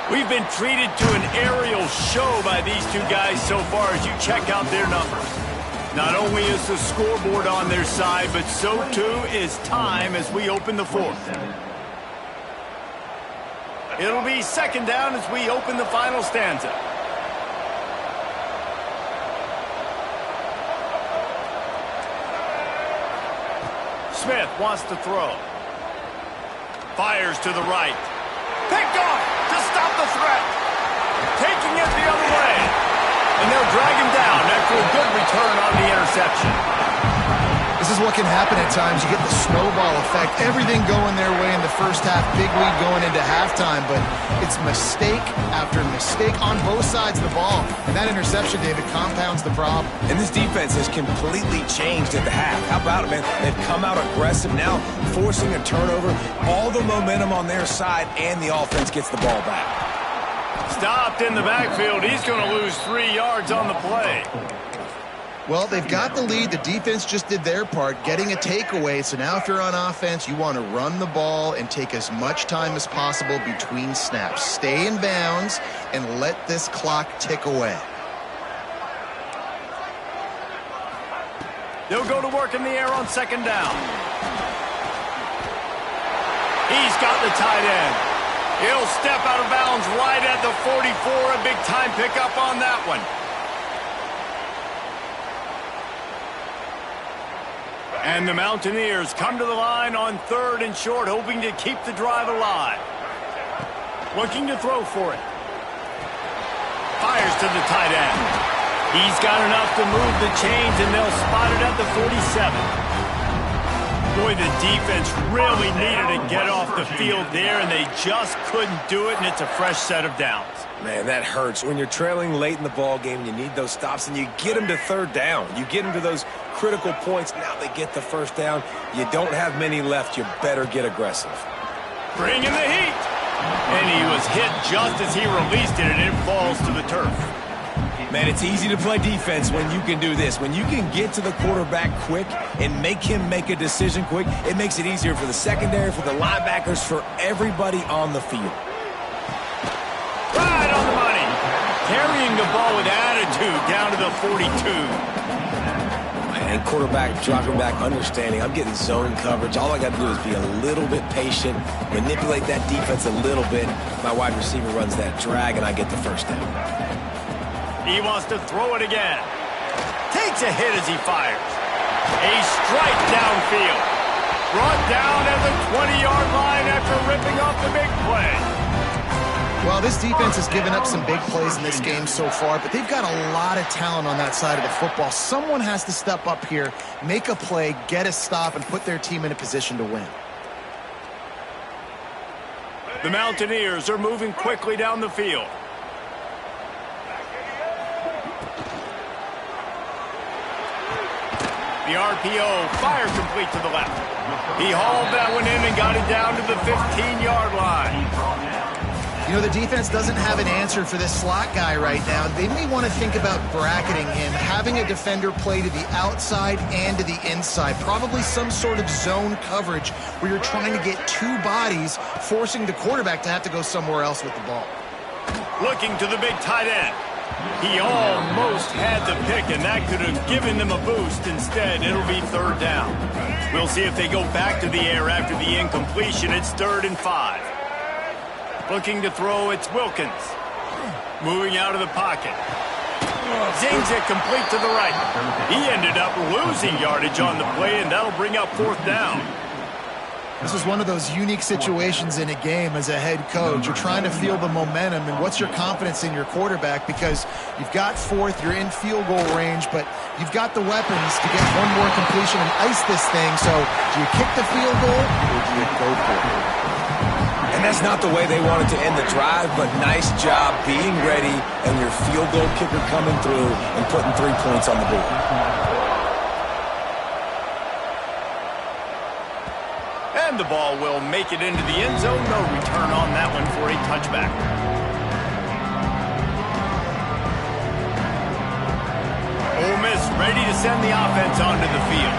We've been treated to an aerial show by these two guys so far as you check out their numbers. Not only is the scoreboard on their side, but so too is time as we open the 4th. It'll be 2nd down as we open the final stanza. Smith wants to throw. Fires to the right. Picked off to stop the threat. Taking it the other way. And they'll drag him down after a good return on the interception. This is what can happen at times. You get the snowball effect. Everything going their way in the first half. Big lead going into halftime. But it's mistake after mistake on both sides of the ball. And that interception, David, compounds the problem. And this defense has completely changed at the half. How about it, man? They've come out aggressive now, forcing a turnover. All the momentum on their side, and the offense gets the ball back. Stopped in the backfield. He's going to lose 3 yards on the play. Well, they've got the lead. The defense just did their part, getting a takeaway. So now if you're on offense, you want to run the ball and take as much time as possible between snaps. Stay in bounds and let this clock tick away. They'll go to work in the air on second down. He's got the tight end. He'll step out of bounds right at the 44. A big time pickup on that one. And the Mountaineers come to the line on 3rd and short, hoping to keep the drive alive. Looking to throw for it. Fires to the tight end. He's got enough to move the chains, and they'll spot it at the 47. Boy, the defense really needed to get off the field there, and they just couldn't do it, and it's a fresh set of downs. Man, that hurts. When you're trailing late in the ball game, you need those stops, and you get them to 3rd down. You get them to those critical points. Now they get the 1st down. You don't have many left. You better get aggressive. Bring in the heat. And he was hit just as he released it, and it falls to the turf. Man, it's easy to play defense when you can do this. When you can get to the quarterback quick and make him make a decision quick, it makes it easier for the secondary, for the linebackers, for everybody on the field. Right on the money. Carrying the ball with attitude down to the 42. And quarterback dropping back, understanding I'm getting zone coverage. All I got to do is be a little bit patient, manipulate that defense a little bit. My wide receiver runs that drag, and I get the 1st down. He wants to throw it again. Takes a hit as he fires. A strike downfield. Brought down at the 20-yard line after ripping off the big play. Well, this defense has given up some big plays in this game so far, but they've got a lot of talent on that side of the football. Someone has to step up here, make a play, get a stop, and put their team in a position to win. The Mountaineers are moving quickly down the field. The RPO, fire complete to the left. He hauled that one in and got it down to the 15-yard line. You know, the defense doesn't have an answer for this slot guy right now. They may want to think about bracketing him, having a defender play to the outside and to the inside. Probably some sort of zone coverage where you're trying to get 2 bodies, forcing the quarterback to have to go somewhere else with the ball. Looking to the big tight end. He almost had the pick, and that could have given them a boost. Instead, it'll be 3rd down. We'll see if they go back to the air after the incompletion. It's 3rd and 5. Looking to throw, it's Wilkins. Moving out of the pocket. Zings it complete to the right. He ended up losing yardage on the play, and that'll bring up 4th down. This is one of those unique situations in a game as a head coach. You're trying to feel the momentum, and what's your confidence in your quarterback? Because you've got 4th, you're in field goal range, but you've got the weapons to get one more completion and ice this thing. So do you kick the field goal, or do you go for it? And that's not the way they wanted to end the drive, but nice job being ready and your field goal kicker coming through and putting 3 points on the board. And the ball will make it into the end zone. No return on that one for a touchback. Ole Miss ready to send the offense onto the field.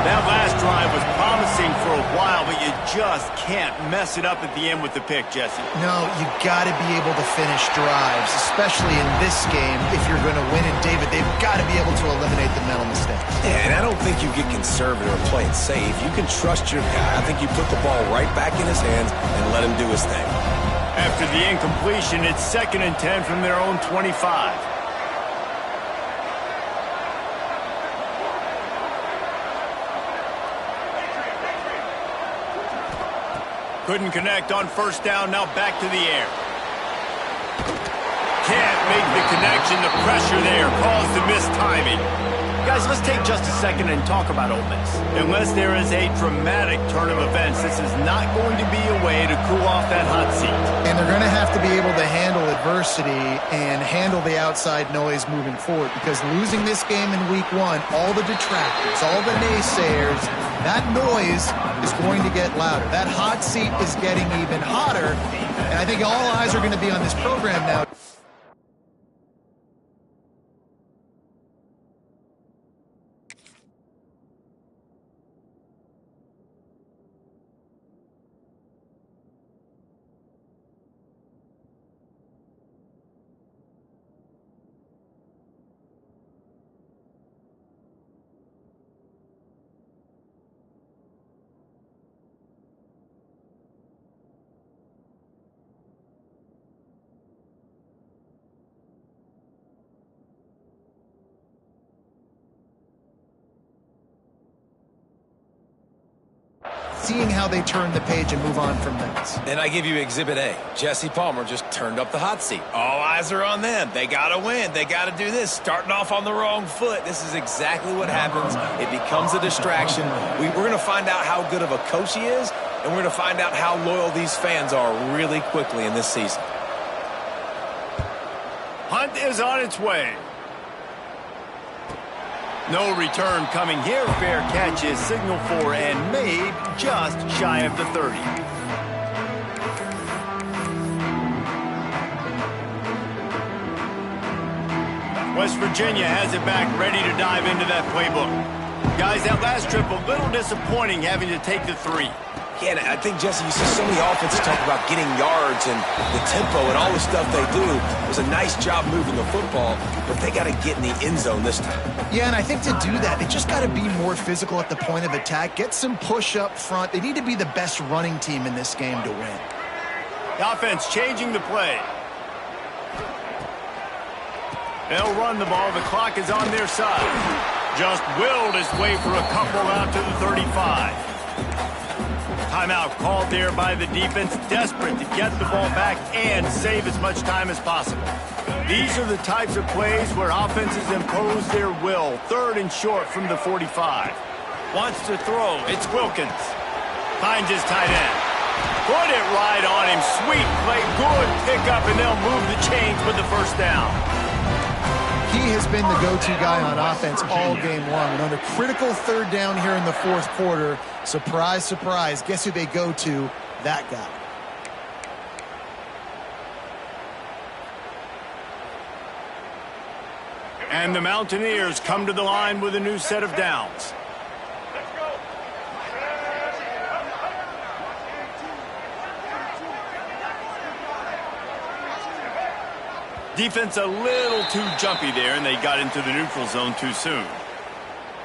That last drive was promising for a while, but you just can't mess it up at the end with the pick, Jesse. No, you got to be able to finish drives, especially in this game. If you're going to win it, David, they've got to be able to eliminate the mental mistakes. Yeah, and I don't think you get conservative or play it safe. You can trust your guy. I think you put the ball right back in his hands and let him do his thing. After the incompletion, it's 2nd and 10 from their own 25. Couldn't connect on 1st down, now back to the air. Can't make the connection, the pressure there caused the missed timing. Got Guys, let's take just a second and talk about Ole Miss. Unless there is a dramatic turn of events, this is not going to be a way to cool off that hot seat. And they're going to have to be able to handle adversity and handle the outside noise moving forward, because losing this game in week 1, all the detractors, all the naysayers, that noise is going to get louder. That hot seat is getting even hotter, and I think all eyes are going to be on this program now. Seeing how they turn the page and move on from this. And I give you Exhibit A. Jesse Palmer just turned up the hot seat. All eyes are on them. They got to win. They got to do this. Starting off on the wrong foot. This is exactly what happens. It becomes a distraction. We're going to find out how good of a coach he is, and we're going to find out how loyal these fans are really quickly in this season. Hunt is on its way. No return coming here. Fair catch is signaled for and made just shy of the 30. West Virginia has it back, ready to dive into that playbook. Guys, that last trip a little disappointing, having to take the 3. Yeah, and I think, Jesse, you see so many offenses talk about getting yards and the tempo and all the stuff they do. It was a nice job moving the football, but they got to get in the end zone this time. Yeah, and I think to do that, they just got to be more physical at the point of attack, get some push up front. They need to be the best running team in this game to win. The offense changing the play. They'll run the ball. The clock is on their side. Just willed his way for a couple out to the 35. Timeout called there by the defense, desperate to get the ball back and save as much time as possible. These are the types of plays where offenses impose their will. 3rd and short from the 45. Wants to throw. It's Wilkins. Finds his tight end. Put it right on him. Sweet play. Good pickup, and they'll move the chains with the first down. He has been the go-to guy on offense all game long. And on a critical 3rd down here in the 4th quarter, surprise, surprise, guess who they go to? That guy. And the Mountaineers come to the line with a new set of downs. Defense a little too jumpy there, and they got into the neutral zone too soon.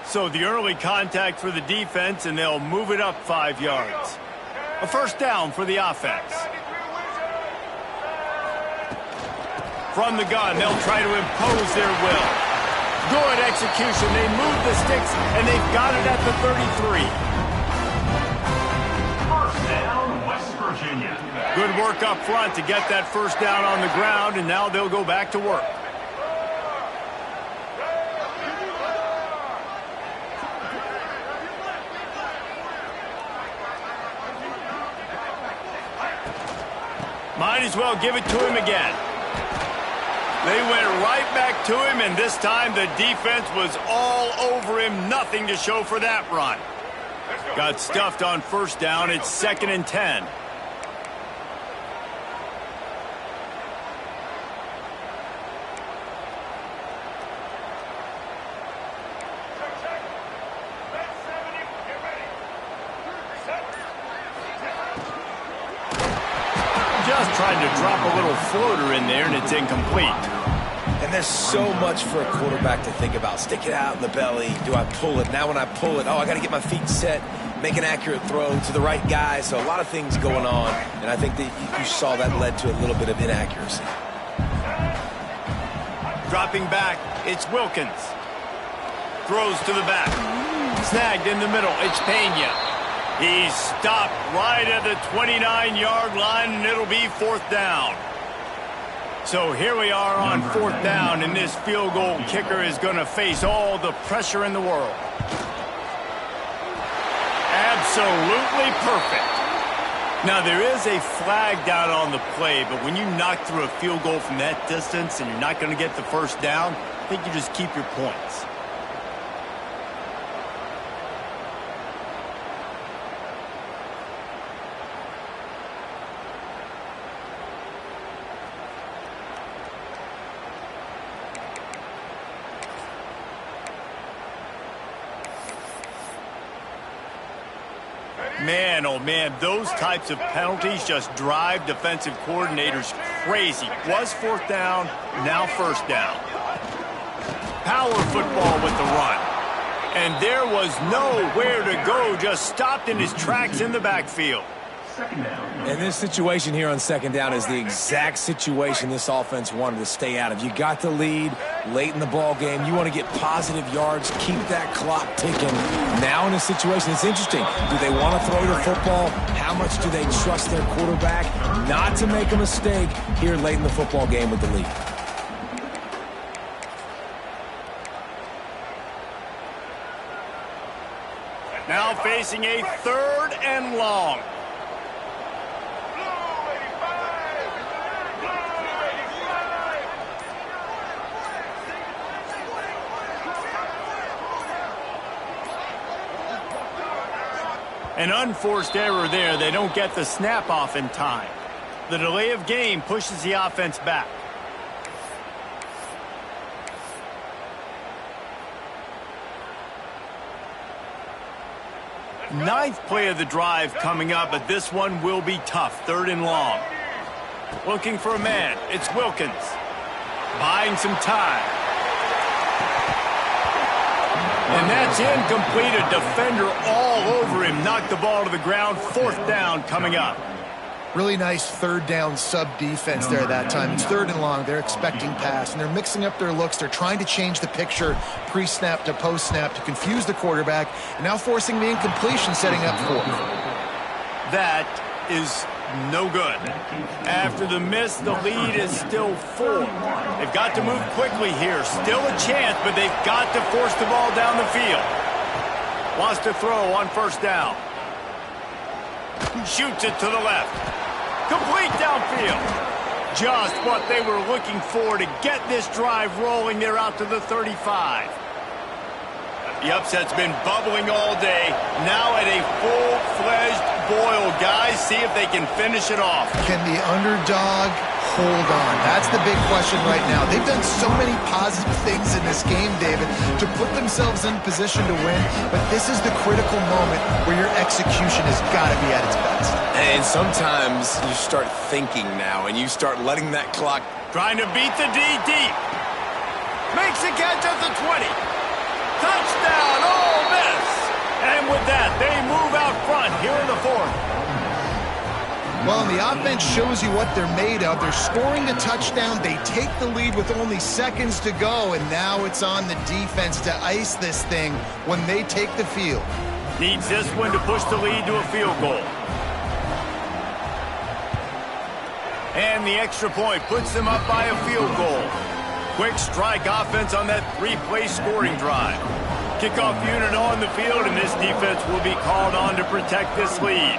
So the early contact for the defense, and they'll move it up 5 yards. A first down for the offense. From the gun, they'll try to impose their will. Good execution. They move the sticks, and they've got it at the 33. First down, West Virginia. Good work up front to get that first down on the ground, and now they'll go back to work. Might as well give it to him again. They went right back to him, and this time the defense was all over him. Nothing to show for that run. Got stuffed on first down. It's 2nd and 10. Just trying to drop a little floater in there, and it's incomplete. And there's so much for a quarterback to think about. Stick it out in the belly. Do I pull it? Now when I pull it, I got to get my feet set, make an accurate throw to the right guy. So a lot of things going on, and I think that you saw that led to a little bit of inaccuracy. Dropping back, it's Wilkins. Throws to the back. Snagged in the middle, it's Pena. He's stopped right at the 29-yard line, and it'll be 4th down. So here we are on 4th down, and this field goal kicker is going to face all the pressure in the world. Absolutely perfect. Now, there is a flag down on the play, but when you knock through a field goal from that distance and you're not going to get the first down, I think you just keep your points. Man, oh man, those types of penalties just drive defensive coordinators crazy. Was 4th down, now 1st down. Power football with the run. And there was nowhere to go, just stopped in his tracks in the backfield. And this situation here on 2nd down is the exact situation this offense wanted to stay out of. You got the lead late in the ball game. You want to get positive yards, keep that clock ticking. Now in this situation, it's interesting. Do they want to throw the football? How much do they trust their quarterback not to make a mistake here late in the football game with the lead? Now facing a 3rd and long. An unforced error there. They don't get the snap off in time. The delay of game pushes the offense back. Ninth play of the drive coming up, but this one will be tough. 3rd and long. Looking for a man. It's Wilkins. Buying some time. And that's incomplete. A defender all over him. Knocked the ball to the ground. 4th down coming up. Really nice 3rd down sub-defense there that time. It's 3rd and long. They're expecting pass, and they're mixing up their looks. They're trying to change the picture pre-snap to post-snap to confuse the quarterback, and now forcing the incompletion, setting up 4th. That is no good. After the miss, the lead is still 4. They've got to move quickly here. Still a chance, but they've got to force the ball down the field. Wants to throw on 1st down. Shoots it to the left. Complete downfield. Just what they were looking for to get this drive rolling. They're out to the 35. The upset's been bubbling all day. Now at a full-fledged boil. Guys, see if they can finish it off. Can the underdog hold on? That's the big question right now. They've done so many positive things in this game, David, to put themselves in position to win, but this is the critical moment where your execution has got to be at its best. And sometimes you start thinking now, and you start letting that clock. Trying to beat the D deep. Makes the catch at the 20. Touchdown, Ole Miss. And with that, they move out front here in the 4th. Well, the offense shows you what they're made of. They're scoring the touchdown. They take the lead with only seconds to go, and now it's on the defense to ice this thing when they take the field. Needs this one to push the lead to a field goal. And the extra point puts them up by a field goal. Quick strike offense on that 3-play scoring drive. Kickoff unit on the field, and this defense will be called on to protect this lead.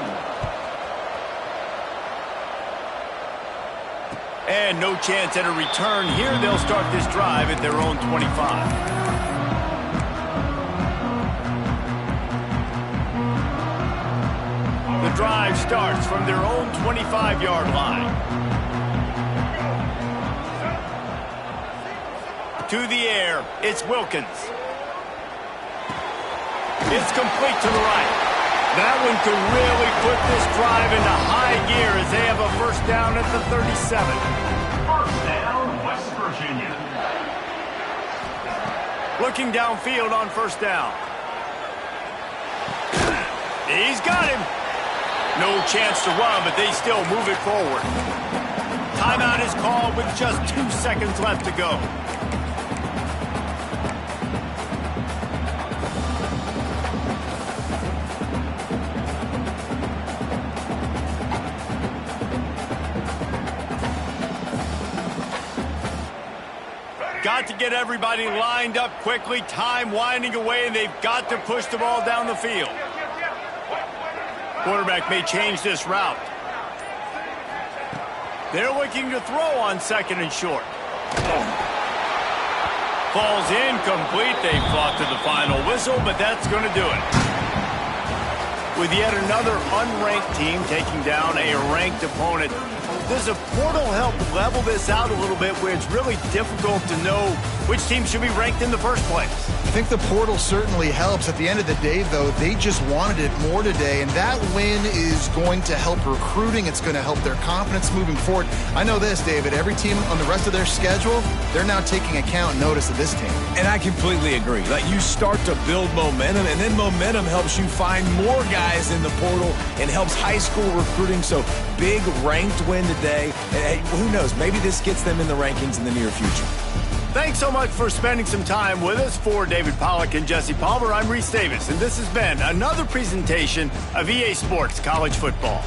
And no chance at a return here. They'll start this drive at their own 25. The drive starts from their own 25-yard line. To the air, it's Wilkins. It's complete to the right. That one could really put this drive into high gear as they have a 1st down at the 37. 1st down, West Virginia. Looking downfield on 1st down. He's got him. No chance to run, but they still move it forward. Timeout is called with just 2 seconds left to go. got to get everybody lined up quickly, time winding away, and they've got to push the ball down the field. Quarterback may change this route. They're looking to throw on 2nd and short. Falls incomplete. They fought to the final whistle, but that's going to do it. With yet another unranked team taking down a ranked opponent, does a portal help level this out a little bit where it's really difficult to know which team should be ranked in the first place? I think the portal certainly helps. At the end of the day, though, they just wanted it more today, and that win is going to help recruiting. It's going to help their confidence moving forward. I know this, David, every team on the rest of their schedule, they're now taking account and notice of this team. And I completely agree. Like, you start to build momentum, and then momentum helps you find more guys in the portal and helps high school recruiting. So big ranked win today. And hey, who knows? Maybe this gets them in the rankings in the near future. Thanks so much for spending some time with us. For David Pollack and Jesse Palmer, I'm Reese Davis, and this has been another presentation of EA Sports College Football.